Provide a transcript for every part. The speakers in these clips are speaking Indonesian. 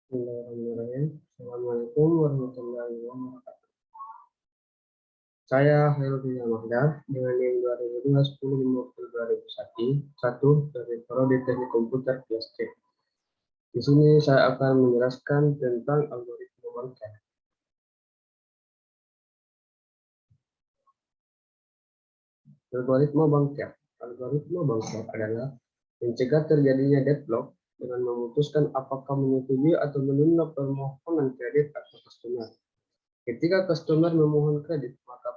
Bismillahirrahmanirrahim. Assalamualaikum warahmatullahi wabarakatuh. Saya Hairudin Mahdan dengan NIM 2002-1050-2001 dari Prodi Teknik Komputer kelas C. Di sini saya akan menjelaskan tentang algoritma Banker. Algoritma Banker. Algoritma Banker adalah mencegah terjadinya deadlock dengan memutuskan apakah menyetujui atau menunda permohonan kredit atau customer. Ketika customer memohon kredit, maka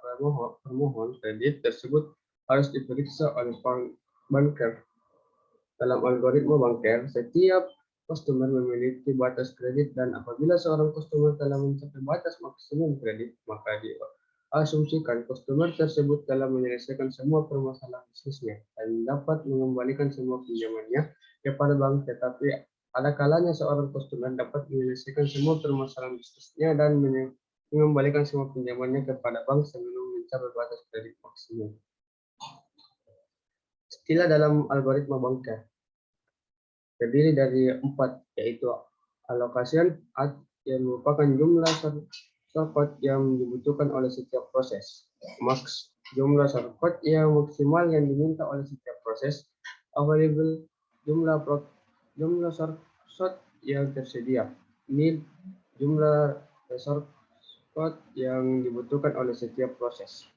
permohon kredit tersebut harus diperiksa oleh banker. Dalam algoritma banker, setiap customer memiliki batas kredit dan apabila seorang customer telah mencapai batas maksimum kredit, maka diasumsikan customer tersebut telah menyelesaikan semua permasalahan bisnisnya dan dapat mengembalikan semua pinjamannya kepada bank. Tetapi ada kalanya seorang customer dapat menyelesaikan semua permasalahan bisnisnya dan mengembalikan semua pinjamannya kepada bank sebelum mencapai batas kredit maksimum. Istilah dalam algoritma banker terdiri dari 4, yaitu allocation yang merupakan jumlah shortcut yang dibutuhkan oleh setiap proses, max jumlah shortcut yang maksimal yang diminta oleh setiap proses, available jumlah shortcut yang tersedia, need jumlah shortcut yang dibutuhkan oleh setiap proses.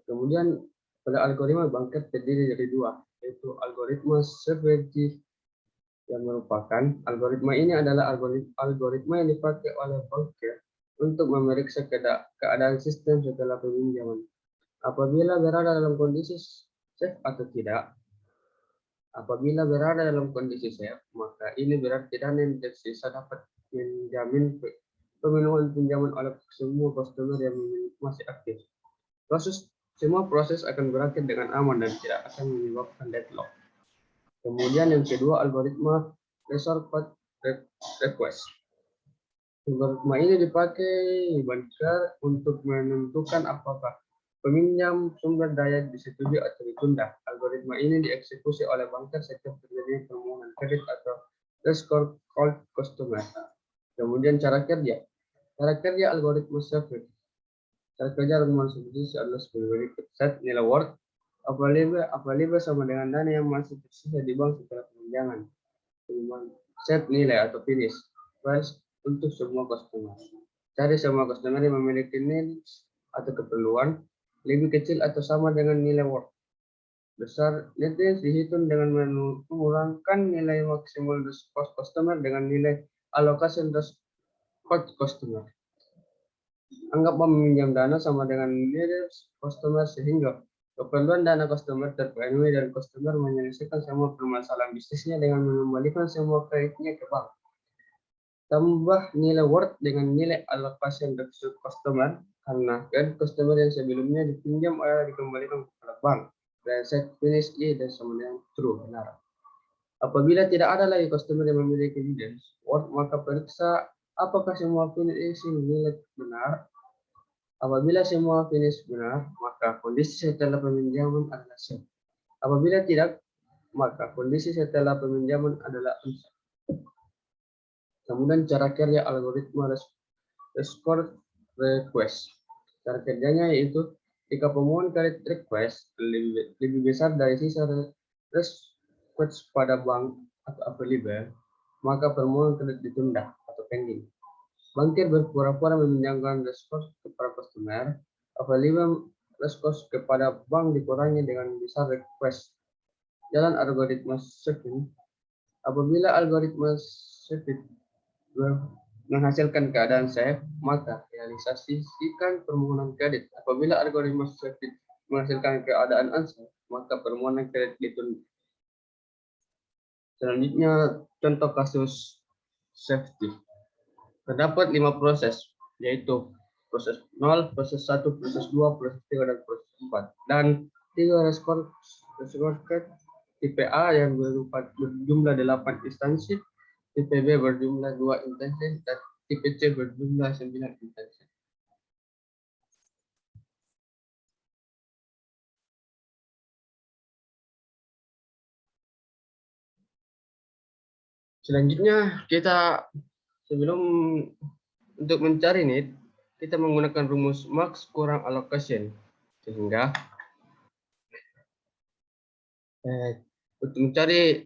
Kemudian pada algoritma banker terdiri dari 2, yaitu algoritma Safety yang merupakan algoritma ini adalah algoritma yang dipakai oleh banker untuk memeriksa keadaan sistem setelah peminjaman. Apabila berada dalam kondisi safe atau tidak. Apabila berada dalam kondisi safe, maka ini berarti dana yang tersisa dapat menjamin pemenuhan pinjaman oleh semua customer yang masih aktif. Semua proses akan berakhir dengan aman dan tidak akan menyebabkan deadlock. Kemudian yang kedua, algoritma resolve request. Algoritma ini dipakai banker untuk menentukan apakah peminjam sumber daya disetujui atau ditunda. Algoritma ini dieksekusi oleh banker setiap terjadi permohonan kredit atau rescore call customer. Kemudian cara kerja. Cara kerja algoritma Safety. Cara kerja algoritma Safety adalah sebagai berikut. Set nilai worth available sama dengan dana yang masih tersisa di bank setelah peminjaman. Set nilai atau finish price untuk semua customer. Cari semua customer yang memiliki needs atau keperluan lebih kecil atau sama dengan nilai worth. Besar needs dihitung dengan mengurangkan nilai maksimal cost customer dengan nilai allocation cost customer. Anggap meminjam dana sama dengan nilai customer sehingga keperluan dana customer terpenuhi dan customer menyelesaikan semua permasalahan bisnisnya dengan mengembalikan semua kreditnya ke bank. Tambah nilai worth dengan nilai allocation customer karena kredit customer yang sebelumnya dipinjam adalah dikembalikan kepada bank. Dan set finish I dan sama dengan true benar. Apabila tidak ada lagi customer yang memiliki evidence worth, maka periksa apakah semua finish nilai benar. Apabila semua finish benar, maka kondisi setelah peminjaman adalah safe. Apabila tidak, maka kondisi setelah peminjaman adalah unsafe. Kemudian cara kerja algoritma rescore request. Cara kerjanya yaitu jika pemohon kredit request lebih besar dari sisa request pada bank atau available, maka permohonan kredit ditunda atau pending. Banker berpura-pura meminjamkan respons kepada customer, available respons kepada bank dikurangi dengan besar request. Jalan algoritma Safety. Apabila algoritma Safety menghasilkan keadaan safe, maka realisasikan permohonan kredit. Apabila algoritma Safety menghasilkan keadaan unsafe, maka permohonan kredit ditunda. Selanjutnya, contoh kasus safety. Terdapat 5 proses, yaitu proses 0, proses 1, proses 2, proses 3, dan proses 4. Dan 3 respon tipe A yang berjumlah 8 instansi, tipe B berjumlah 2 instansi, dan tipe C berjumlah 9 instansi. Selanjutnya kita sebelum untuk mencari nit, kita menggunakan rumus max kurang allocation. Sehingga untuk mencari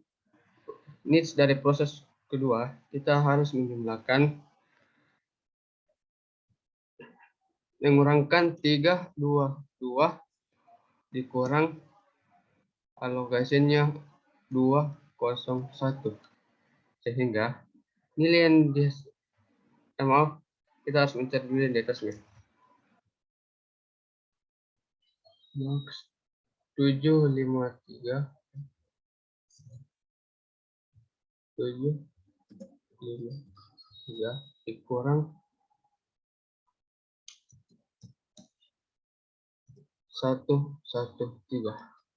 needs dari proses kedua, kita harus mengurangkan 322 dikurang alokasinya 201. Sehingga nilai yang maaf, kita harus mencari dulu yang di atasnya. Max 753 dikurang 113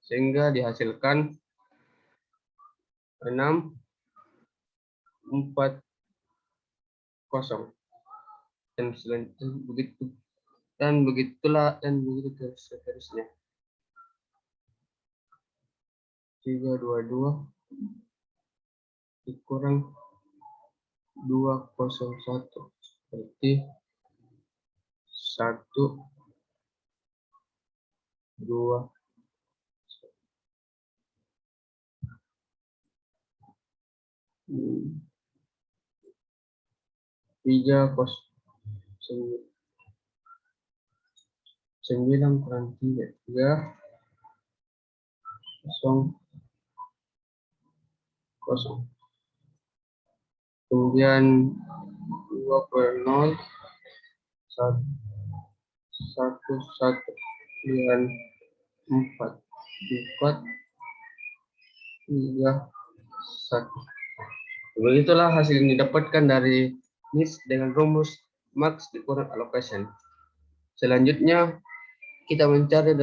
sehingga dihasilkan 640 dan begitu seterusnya. 322 dikurang 201 berarti 1 2 3 9 kurang 3 0 0. Kemudian 2 per 0 1 1 kemudian 4 3 1. Begitulah hasil yang didapatkan dari needs dengan rumus max dikurang allocation. Selanjutnya kita mencari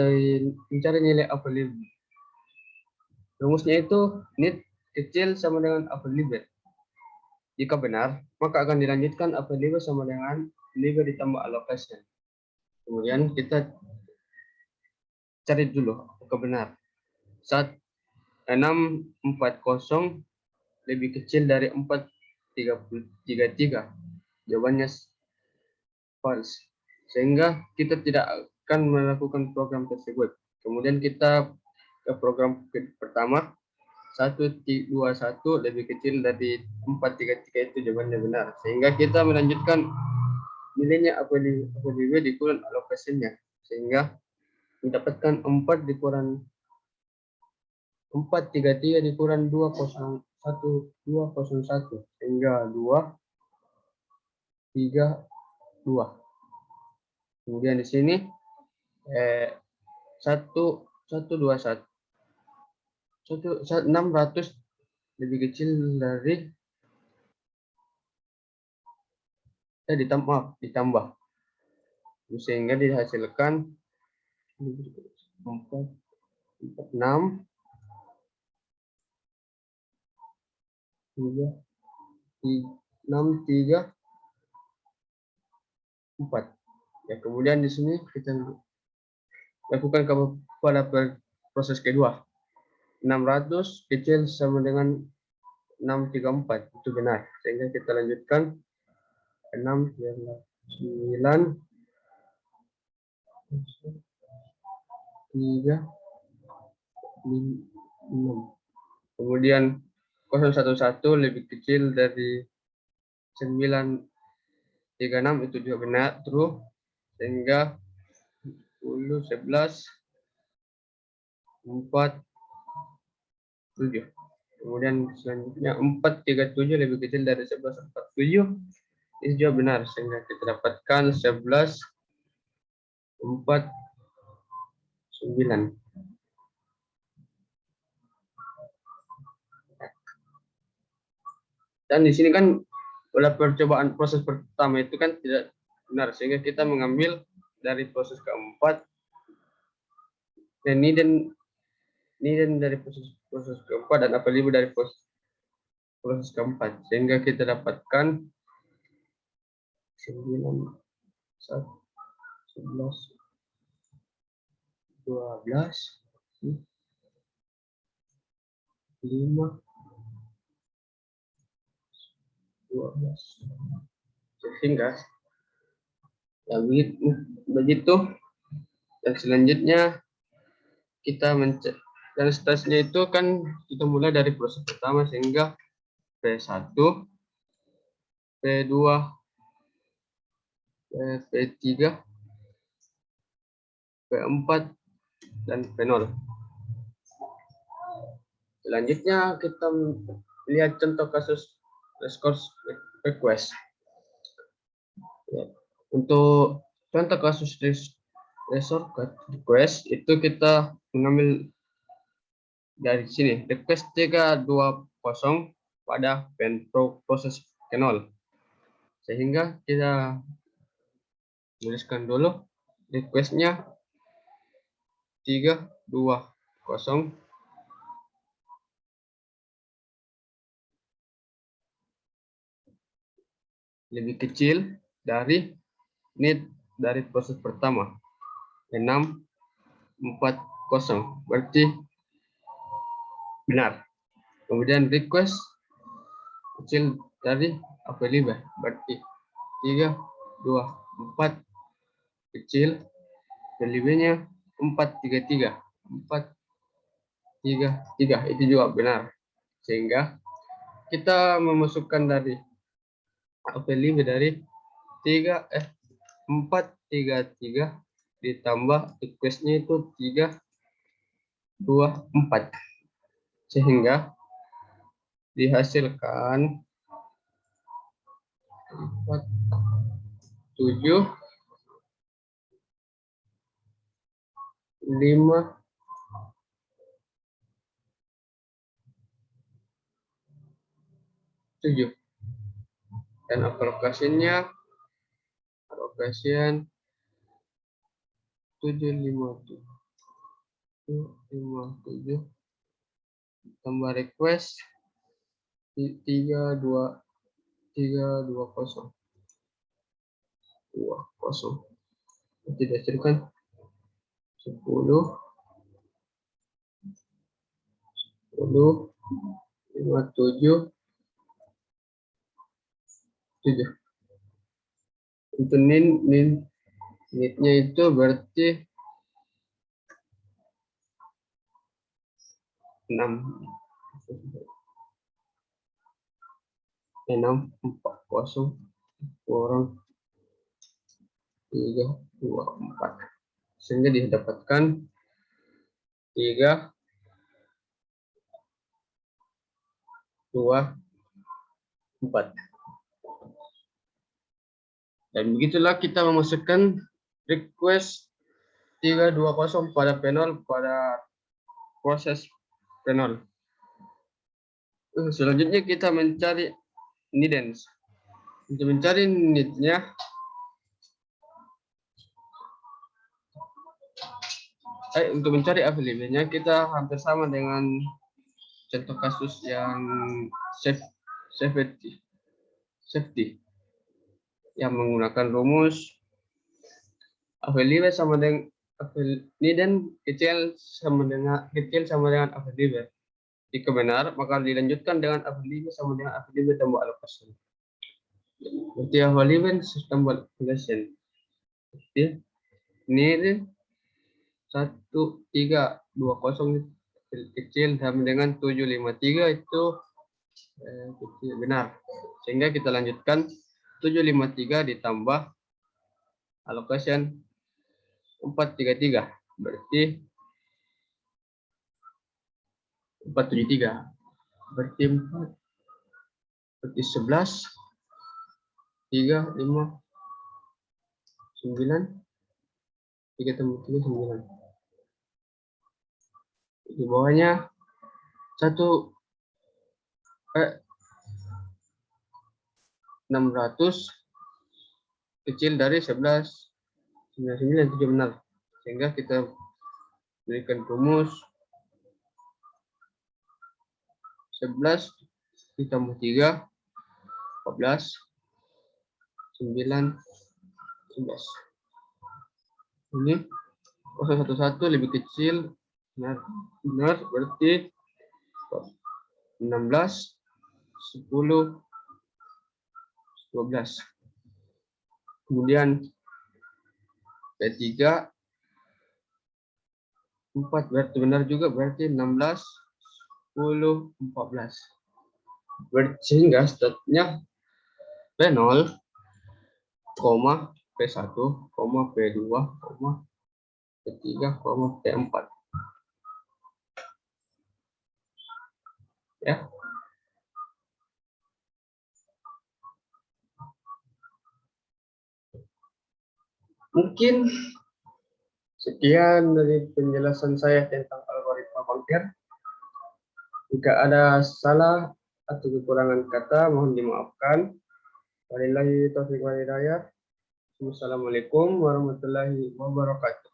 nilai upper limit. Rumusnya itu need kecil sama dengan upper limit. Jika benar, maka akan dilanjutkan upper limit sama dengan limit ditambah allocation. Kemudian kita cari dulu apakah benar. 640 lebih kecil dari 433. Jawabannya false. Sehingga kita tidak akan melakukan program tersebut. Kemudian kita ke program pertama. 121 lebih kecil dari 433 itu jawabannya benar. Sehingga kita melanjutkan nilainya apabila dikurang alokasinya. Sehingga mendapatkan 433 dikurang 201 sehingga 232. Kemudian di sini 121 600 lebih kecil dari ditambah sehingga dihasilkan 6 3 4. Ya, kemudian di sini kita lakukan pada proses kedua. 600 kecil sama dengan 634 itu benar. Sehingga kita lanjutkan 6 9 3 6. Kemudian 011 lebih kecil dari 936 itu juga benar, true. Sehingga 10 11 4 7. Kemudian selanjutnya 437 lebih kecil dari 1147 ini juga benar, sehingga kita dapatkan 11 4 9. Dan di sini kan pada percobaan proses pertama itu kan tidak benar, sehingga kita mengambil dari proses keempat dan ini dari proses keempat dan apabila dari proses keempat, sehingga kita dapatkan 9 11 12 5 12. Sehingga ya begitu. Dan selanjutnya kita mencet, dan stepnya itu kan kita mulai dari proses pertama sehingga P1, P2, P3, P4, dan P0. Selanjutnya kita lihat contoh kasus request. Untuk contoh kasus request itu kita mengambil dari sini request 320 pada proses P0, sehingga kita tuliskan dulu requestnya 320 lebih kecil dari need dari proses pertama 640, berarti benar. Kemudian request kecil dari available, berarti 324 kecil, available-nya 433 itu juga benar, sehingga kita memasukkan dari available dari 433 ditambah requestnya itu 324, sehingga dihasilkan 7 5 7, dan allocation 757 tambah request 320 tidak hasilkan 10 57 7. Untuk need-nya itu berarti 640 kurang 324, sehingga didapatkan 324. Dan begitulah kita memasukkan request 320 pada P0 pada proses P0. Selanjutnya kita mencari needance. Untuk mencari need-nya, untuk mencari available-nya kita hampir sama dengan contoh kasus yang safety yang menggunakan rumus available sama dengan needance kecil sama dengan available. Jika benar, maka dilanjutkan dengan available sama dengan available tambah allocation. Berarti available tambah allocation. Berarti need 1320 kecil sama dengan 753 itu kecil, benar. Sehingga kita lanjutkan 753 ditambah allocation 433, berarti 473, berarti 4 berarti 11 3 5 9 3 tambah 3 9. Di bawahnya 600 kecil dari 11 99 itu benar, sehingga kita berikan rumus 11 ditambah 3 14 9 11. Ini 011 lebih kecil, benar berarti 16 10 12. Kemudian P3 4, berarti benar juga, berarti 16, 10, 14. Sehingga statnya P0, P1, P2, P3, P4. Ya. Mungkin sekian dari penjelasan saya tentang algoritma Bankert. Jika ada salah atau kekurangan kata, mohon dimaafkan. Wabillahi taufiq wal hidayah. Wassalamualaikum warahmatullahi wabarakatuh.